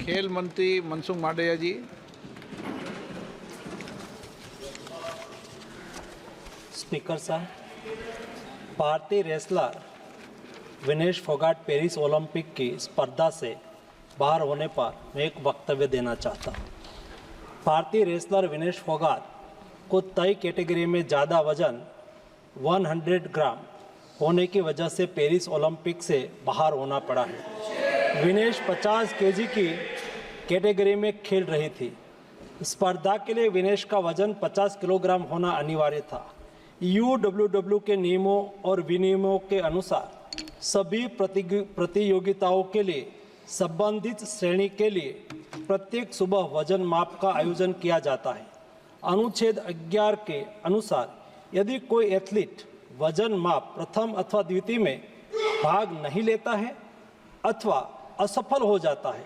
खेल मंत्री मनसुख मांडविया जी। स्पीकर साहब, भारतीय wrestler Vinesh Phogat Paris Olympic की स्पर्धा से बाहर होने पर मैं एक वक्तव्य देना चाहता हूँ। भारतीय रेसलर विनेश फोगाट को तय कैटेगरी में ज़्यादा वजन 100 ग्राम होने की वजह से पेरिस ओलंपिक से बाहर होना पड़ा है। विनेश 50 केजी की कैटेगरी में खेल रही थी। स्पर्धा के लिए विनेश का वजन 50 किलोग्राम होना अनिवार्य था। यूडब्ल्यूडब्ल्यू के नियमों और विनियमों के अनुसार सभी प्रतियोगिताओं के लिए संबंधित श्रेणी के लिए प्रत्येक सुबह वजन माप का आयोजन किया जाता है। अनुच्छेद 11 के अनुसार यदि कोई एथलीट वजन माप प्रथम अथवा द्वितीय में भाग नहीं लेता है अथवा असफल हो जाता है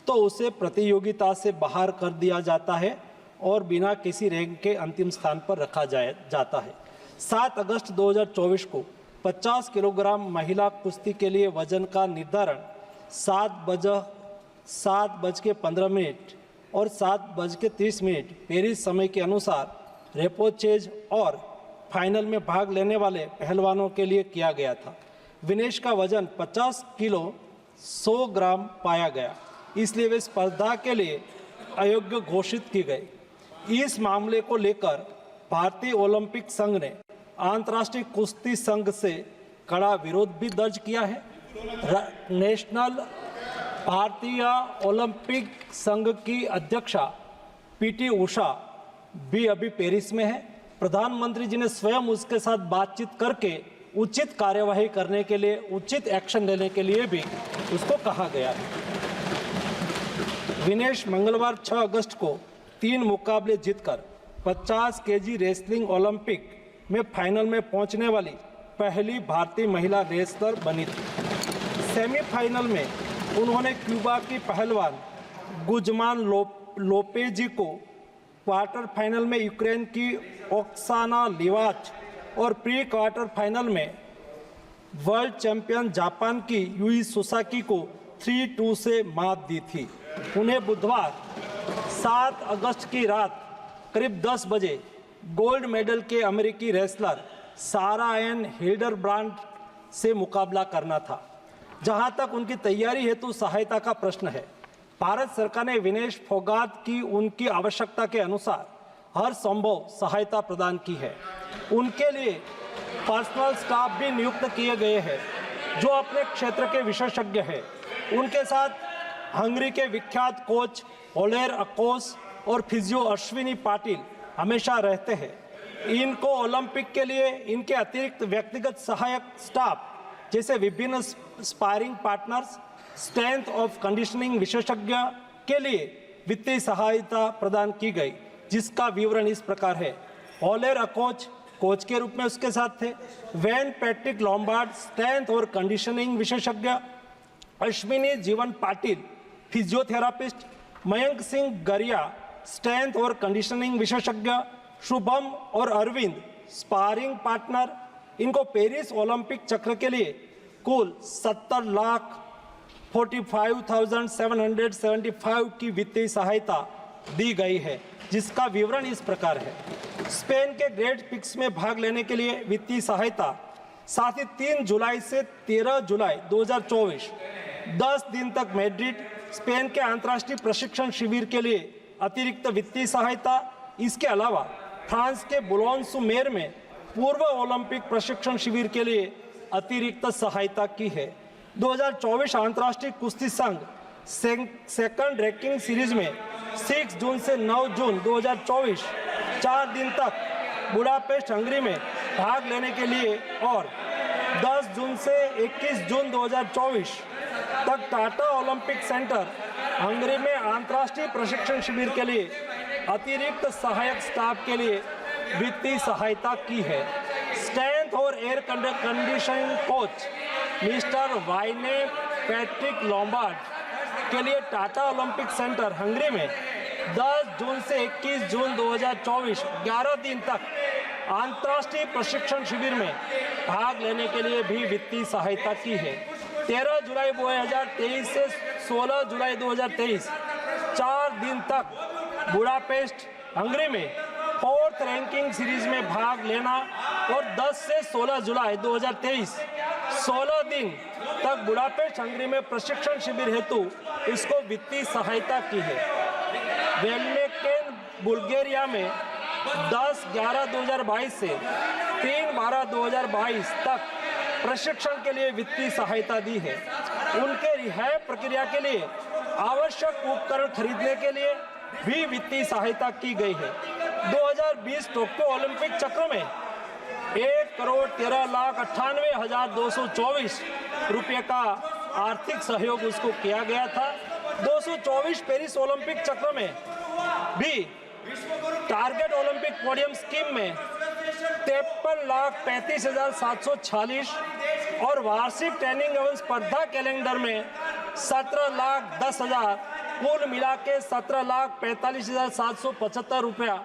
तो उसे प्रतियोगिता से बाहर कर दिया जाता है और बिना किसी रैंक के अंतिम स्थान पर रखा जाता है। 7 अगस्त 2024 को 50 किलोग्राम महिला कुश्ती के लिए वजन का निर्धारण 7:15 और 7:30 पेरिस समय के अनुसार रेपोचेज और फाइनल में भाग लेने वाले पहलवानों के लिए किया गया था। विनेश का वजन 50 किलो 100 ग्राम पाया गया, इसलिए वे स्पर्धा के लिए अयोग्य घोषित की गई। इस मामले को लेकर भारतीय ओलंपिक संघ ने अंतर्राष्ट्रीय कुश्ती संघ से कड़ा विरोध भी दर्ज किया है। नेशनल भारतीय ओलंपिक संघ की अध्यक्षा पीटी उषा भी अभी पेरिस में है। प्रधानमंत्री जी ने स्वयं उसके साथ बातचीत करके उचित कार्यवाही करने के लिए, उचित एक्शन लेने के लिए भी उसको कहा गया है। विनेश मंगलवार 6 अगस्त को 3 मुकाबले जीतकर 50 केजी रेसलिंग ओलंपिक में फाइनल में पहुंचने वाली पहली भारतीय महिला रेसलर बनी थी। सेमीफाइनल में उन्होंने क्यूबा की पहलवान गुजमान लोपेजी को, क्वार्टर फाइनल में यूक्रेन की ओक्साना लिवाच और प्री क्वार्टर फाइनल में वर्ल्ड चैंपियन जापान की यूई सुसाकी को 3-2 से मात दी थी। उन्हें बुधवार 7 अगस्त की रात करीब 10 बजे गोल्ड मेडल के अमेरिकी रेसलर सारा एन हिल्डरब्रांड से मुकाबला करना था। जहां तक उनकी तैयारी हेतु सहायता का प्रश्न है, भारत सरकार ने विनेश फोगाट की उनकी आवश्यकता के अनुसार हर संभव सहायता प्रदान की है। उनके लिए पर्सनल स्टाफ भी नियुक्त किए गए हैं जो अपने क्षेत्र के विशेषज्ञ हैं। उनके साथ हंगरी के विख्यात कोच ओलेर अकोस और फिजियो अश्विनी पाटिल हमेशा रहते हैं। इनको ओलंपिक के लिए इनके अतिरिक्त व्यक्तिगत सहायक स्टाफ जैसे विभिन्न sparring partners, strength of conditioning विशेषज्ञ के लिए वित्तीय सहायता प्रदान की गई, जिसका विवरण इस प्रकार है। ओलेर अकोच कोच के रूप में उसके साथ थे, वैन पैट्रिक लॉम्बार्ड स्ट्रेंथ और कंडीशनिंग विशेषज्ञ, अश्विनी जीवन पाटिल फिजियोथेरापिस्ट, मयंक सिंह गरिया स्ट्रेंथ और कंडीशनिंग विशेषज्ञ, शुभम और अरविंद स्पारिंग पार्टनर। इनको पेरिस ओलंपिक चक्र के लिए कुल 70,45,775 की वित्तीय सहायता दी गई है, जिसका विवरण इस प्रकार है। स्पेन के ग्रेट पिक्स में भाग लेने के लिए वित्तीय सहायता, साथ ही 3 जुलाई से 13 जुलाई 2024 10 दिन तक मैड्रिड, स्पेन के अंतर्राष्ट्रीय प्रशिक्षण शिविर के लिए अतिरिक्त वित्तीय सहायता। इसके अलावा फ्रांस के बुलोन-सू-मेर में पूर्व ओलंपिक प्रशिक्षण शिविर के लिए अतिरिक्त सहायता की है। 2024 अंतर्राष्ट्रीय कुश्ती संघ सेकंड रैंकिंग सीरीज में 6 जून से 9 जून 2024 4 दिन तक बुडापेस्ट हंगरी में भाग लेने के लिए और 10 जून से 21 जून 2024 तक टाटा ओलंपिक सेंटर हंगरी में अंतर्राष्ट्रीय प्रशिक्षण शिविर के लिए अतिरिक्त सहायक स्टाफ के लिए वित्तीय सहायता की है। स्ट्रेंथ और air conditioning coach mister Wayne Patrick Lombard के लिए टाटा ओलंपिक सेंटर हंगरी में 10 जून से 21 जून 2024 11 दिन तक अंतर्राष्ट्रीय प्रशिक्षण शिविर में भाग लेने के लिए भी वित्तीय सहायता की है। 13 जुलाई 2023 से 16 जुलाई 2023 4 दिन तक बुडापेस्ट हंगरी में 4th रैंकिंग सीरीज में भाग लेना और 10 से 16 जुलाई 2023 16 दिन तक बुडापेस्ट हंगरी में प्रशिक्षण शिविर हेतु इसको वित्तीय सहायता की है। वेलमेकेन बुल्गारिया में 10/11/2022 से 3/12/2022 तक प्रशिक्षण के लिए वित्तीय सहायता दी है। उनके रिहाई प्रक्रिया के लिए आवश्यक उपकरण खरीदने के लिए भी वित्तीय सहायता की गई है। 2020 टोक्यो ओलंपिक चक्र में 1,13,98,224 रुपये का आर्थिक सहयोग उसको किया गया था। 224 पेरिस ओलंपिक चक्र में भी टारगेट ओलंपिक पोडियम स्कीम में 53,35,746 और वार्षिक ट्रेनिंग एवं स्पर्धा कैलेंडर में 17,10,000 कुल मिला के 17,45,775 रुपया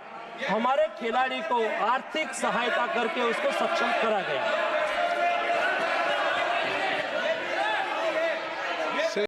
हमारे खिलाड़ी को आर्थिक सहायता करके उसको सक्षम करा गया।